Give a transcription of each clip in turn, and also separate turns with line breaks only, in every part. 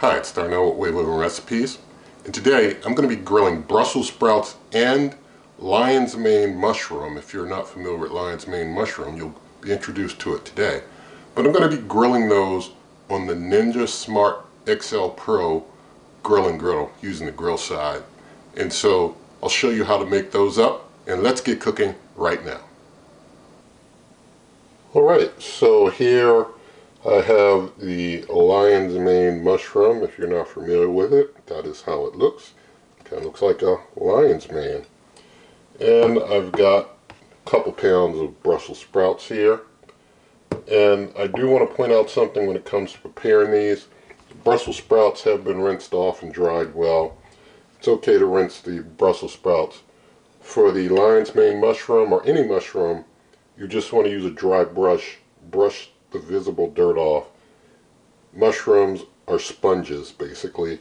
Hi, it's Darnell with Way Living Recipes, and today I'm going to be grilling Brussels sprouts and lion's mane mushroom. If you're not familiar with lion's mane mushroom, you'll be introduced to it today. But I'm going to be grilling those on the Ninja Smart XL Pro grilling griddle using the grill side. And so I'll show you how to make those up, and let's get cooking right now. Alright, so here I have the lion's mane mushroom. If you're not familiar with it, that is how it looks. Kind of looks like a lion's mane. And I've got a couple pounds of Brussels sprouts here. And I do want to point out something when it comes to preparing these. The Brussels sprouts have been rinsed off and dried well. It's okay to rinse the Brussels sprouts. For the lion's mane mushroom or any mushroom, you just want to use a dry brush the visible dirt off. Mushrooms are sponges basically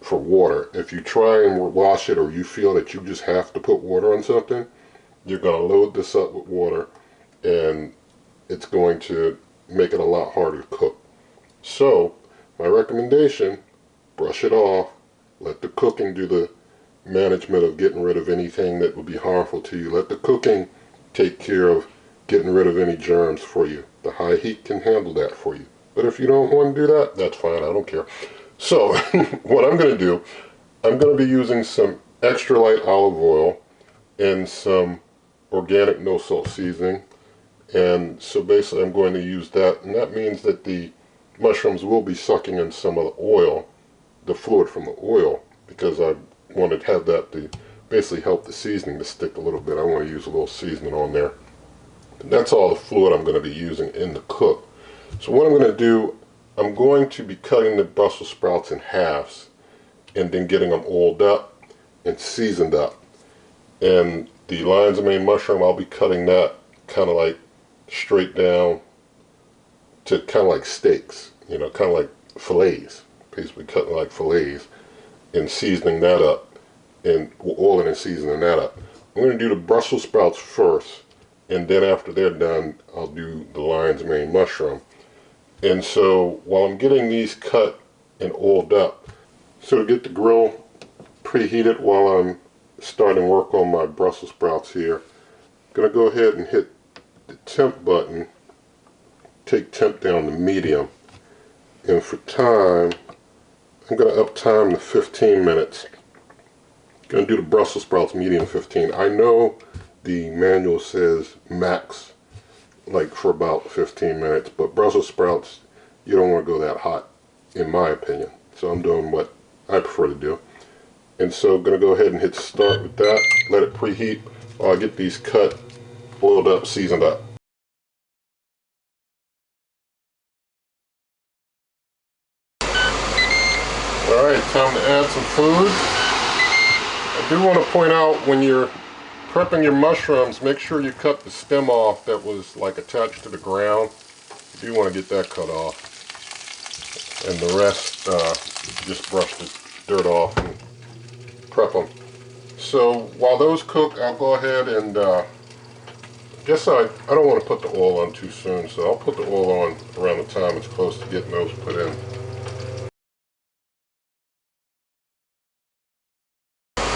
for water. If you try and wash it, or you feel that you just have to put water on something, you're going to load this up with water and it's going to make it a lot harder to cook. So my recommendation, brush it off, let the cooking do the management of getting rid of anything that would be harmful to you. Let the cooking take care of getting rid of any germs for you. The high heat can handle that for you. But if you don't want to do that, that's fine, I don't care. So what I'm going to do, I'm going to be using some extra light olive oil and some organic no salt seasoning. And so basically I'm going to use that, and that means that the mushrooms will be sucking in some of the oil, the fluid from the oil, because I wanted to have that to basically help the seasoning to stick a little bit. I want to use a little seasoning on there. That's all the fluid I'm going to be using in the cook. So what I'm going to do, I'm going to be cutting the Brussels sprouts in halves and then getting them oiled up and seasoned up. And the lion's mane mushroom, I'll be cutting that kind of like straight down to kind of like steaks, you know, kind of like fillets, basically cutting like fillets and seasoning that up and oiling and seasoning that up. I'm going to do the Brussels sprouts first. And then after they're done, I'll do the lion's mane mushroom. And so while I'm getting these cut and oiled up, so to get the grill preheated while I'm starting work on my Brussels sprouts here, I'm going to go ahead and hit the temp button, take temp down to medium. And for time, I'm going to up time to 15 minutes. I'm going to do the Brussels sprouts medium 15. I know the manual says max, like for about 15 minutes, but Brussels sprouts, you don't want to go that hot, in my opinion. So I'm doing what I prefer to do. And so I'm going to go ahead and hit start with that, let it preheat while I get these cut, oiled up, seasoned up. Alright, time to add some food. I do want to point out, when you're prepping your mushrooms, make sure you cut the stem off that was like attached to the ground. You do want to get that cut off. And the rest, just brush the dirt off and prep them. So while those cook, I'll go ahead and, I don't want to put the oil on too soon, so I'll put the oil on around the time it's close to getting those put in.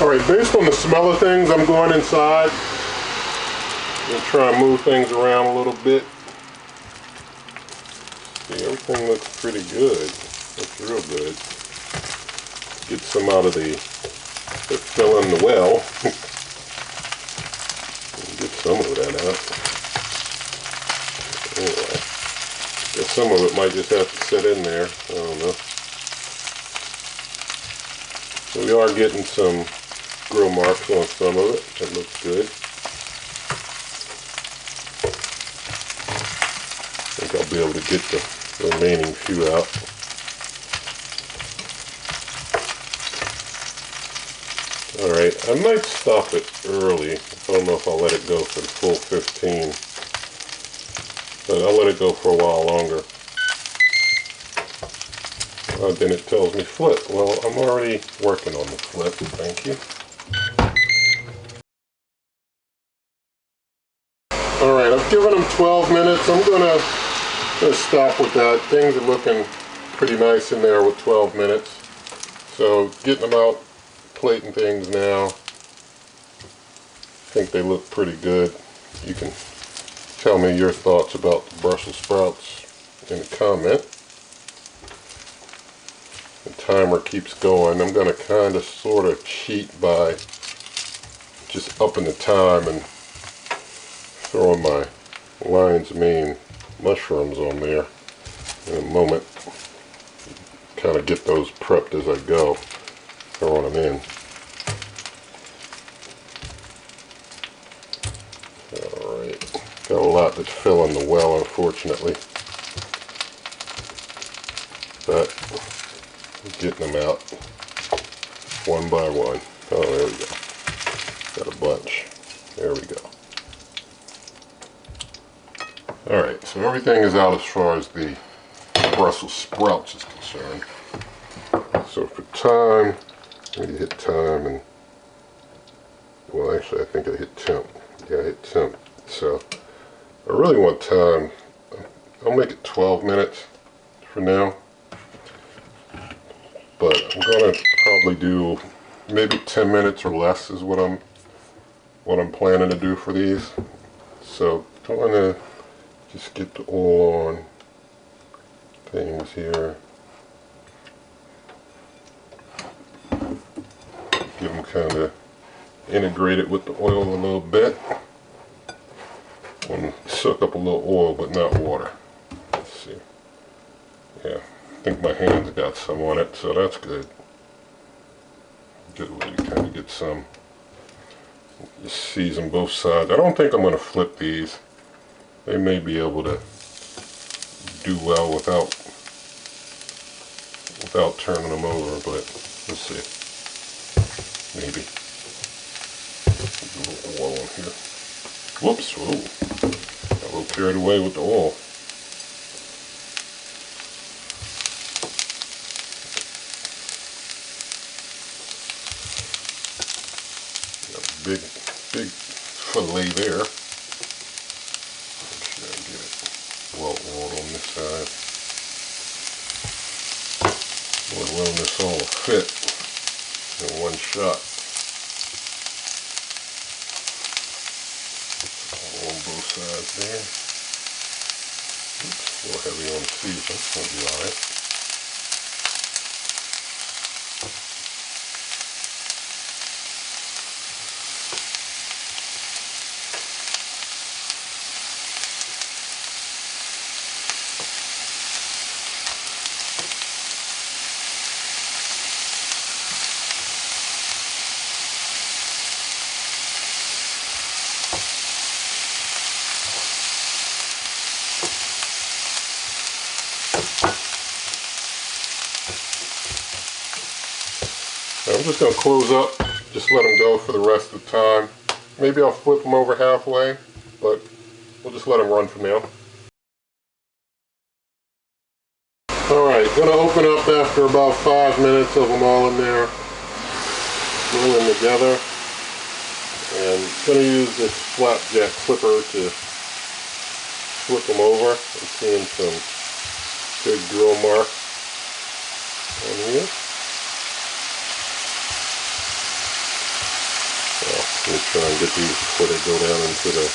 Alright, based on the smell of things, I'm going inside. I'm going to try and move things around a little bit. See, everything looks pretty good. Looks real good. Get some out of the fill in the well. Get some of that out. Anyway, guess some of it might just have to sit in there. I don't know. So we are getting some grill marks on some of it. That looks good. I think I'll be able to get the remaining few out. Alright, I might stop it early. I don't know if I'll let it go for the full 15. But I'll let it go for a while longer. Then it tells me flip. Well, I'm already working on the flip. Thank you. Alright, I've given them 12 minutes. I'm going to stop with that. Things are looking pretty nice in there with 12 minutes. So getting them out, plating things now. I think they look pretty good. You can tell me your thoughts about the Brussels sprouts in a comment. The timer keeps going. I'm going to kind of sort of cheat by just upping the time and throwing my lion's mane mushrooms on there in a moment. Kind of get those prepped as I go, throwing them in. Alright, got a lot that's filling the well, unfortunately, but getting them out one by one. Oh, there we go. Got a bunch. There we go. Alright, so everything is out as far as the Brussels sprouts is concerned. So for time, we hit time and, well actually I think I hit temp. Yeah, I hit temp. So I really want time. I'll make it 12 minutes for now. But I'm gonna probably do maybe 10 minutes or less is what I'm planning to do for these. So I'm gonna just get the oil on things here. Get them kind of integrated with the oil a little bit. And suck up a little oil, but not water. Let's see. Yeah, I think my hands got some on it, so that's good. Good way to kind of get some. Just season both sides. I don't think I'm going to flip these. They may be able to do well without turning them over, but let's see. Maybe. A little oil in here. Whoops! Whoa. Got a little carried away with the oil. Got a big fillet there. Make sure I get it well oiled on this side. We're willing this all to fit in one shot. All on both sides there. Oops, a little heavy on the season. That'll be alright. I'm just going to close up, just let them go for the rest of the time. Maybe I'll flip them over halfway, but we'll just let them run for now. Alright, going to open up after about 5 minutes of them all in there, rolling together. And going to use this flapjack clipper to flip them over. I'm seeing some big drill marks on here. Let me try and get these before they go down into the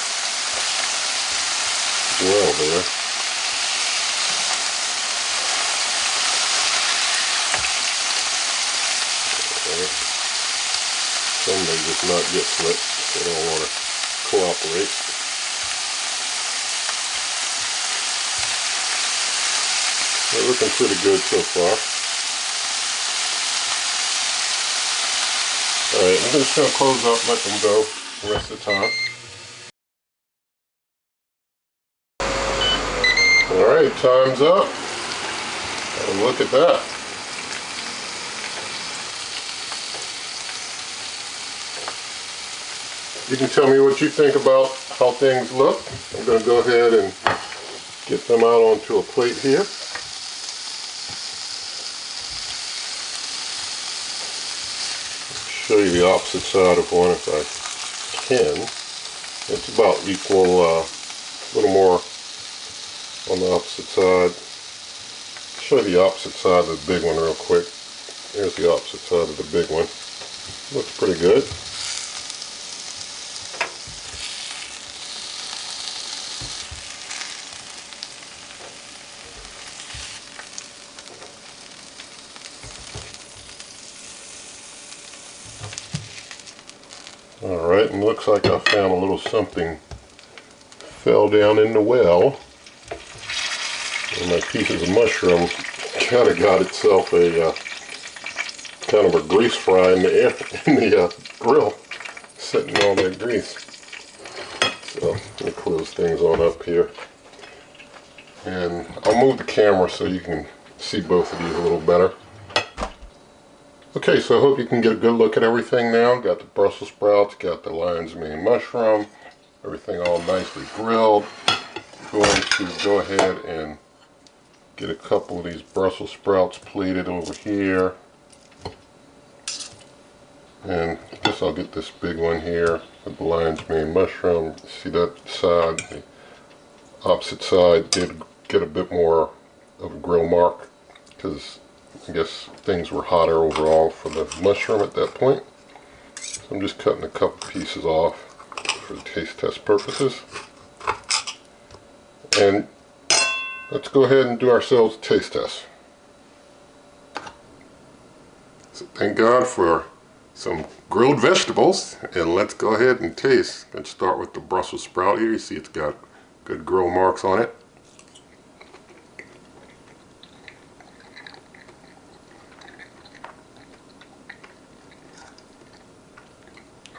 well there. Okay. Some may just not get flipped. They don't want to cooperate. They're looking pretty good so far. Alright, I'm just going to close up, let them go the rest of the time. Alright, time's up. And look at that. You can tell me what you think about how things look. I'm going to go ahead and get them out onto a plate here. Show you the opposite side of one if I can. It's about equal, a little more on the opposite side. show you the opposite side of the big one real quick. Here's the opposite side of the big one. Looks pretty good. Alright, and looks like I found a little something fell down in the well. And my pieces of mushroom kind of got itself a kind of a grease fry in the air, in the grill, sitting on that grease. So let me close things on up here, and I'll move the camera so you can see both of these a little better. Okay, so I hope you can get a good look at everything now. Got the Brussels sprouts, got the lion's mane mushroom, everything all nicely grilled. Going to go ahead and get a couple of these Brussels sprouts plated over here. And I guess I'll get this big one here with the lion's mane mushroom. See that side, the opposite side did get a bit more of a grill mark because I guess things were hotter overall for the mushroom at that point. So I'm just cutting a couple pieces off for taste test purposes. And let's go ahead and do ourselves a taste test. So thank God for some grilled vegetables, and let's go ahead and taste. Let's start with the Brussels sprout here. You see it's got good grill marks on it.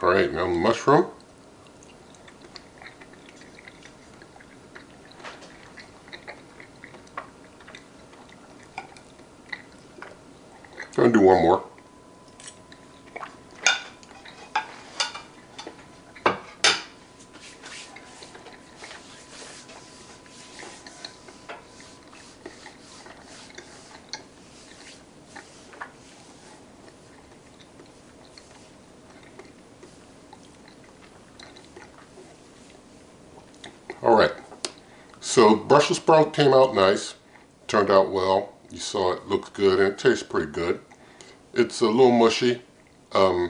Alright, now the mushroom. I'm going to do one more. Alright, so Brussels sprout came out nice, turned out well. You saw it looks good and it tastes pretty good. It's a little mushy. I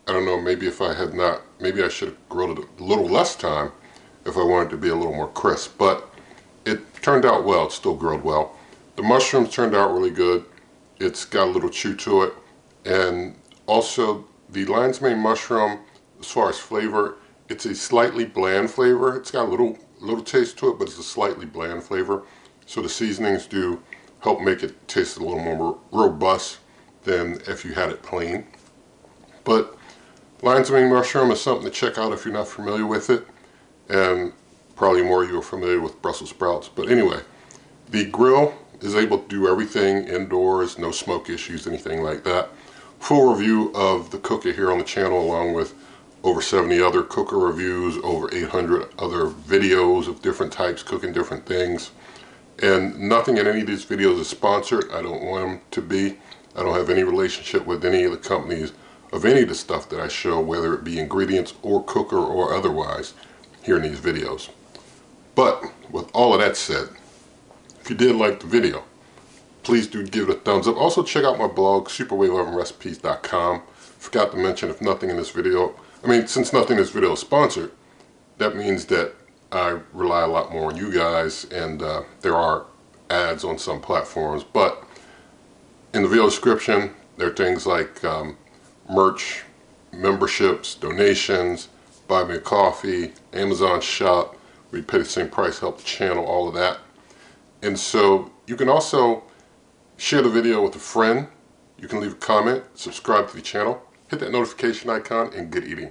don't know, maybe if I had not, maybe I should have grilled it a little less time if I wanted to be a little more crisp, but it turned out well. It's still grilled well. The mushrooms turned out really good. It's got a little chew to it, and also the lion's mane mushroom, as far as flavor, it's a slightly bland flavor. It's got a little taste to it, but it's a slightly bland flavor. So the seasonings do help make it taste a little more robust than if you had it plain. But lion's mane mushroom is something to check out if you're not familiar with it, and probably more you are familiar with Brussels sprouts. But anyway, the grill is able to do everything indoors, no smoke issues, anything like that. Full review of the cooker here on the channel, along with over 70 other cooker reviews, over 800 other videos of different types cooking different things. And nothing in any of these videos is sponsored. I don't want them to be. I don't have any relationship with any of the companies of any of the stuff that I show, whether it be ingredients or cooker or otherwise, here in these videos. But with all of that said, if you did like the video, please do give it a thumbs up. Also check out my blog, superwave11recipes.com. Forgot to mention, if nothing in this video, since nothing in this video is sponsored, that means that I rely a lot more on you guys, and there are ads on some platforms. But in the video description, there are things like merch, memberships, donations, buy me a coffee, Amazon shop, where you pay the same price, help the channel, all of that. And so you can also share the video with a friend. You can leave a comment, subscribe to the channel, hit that notification icon, and good eating.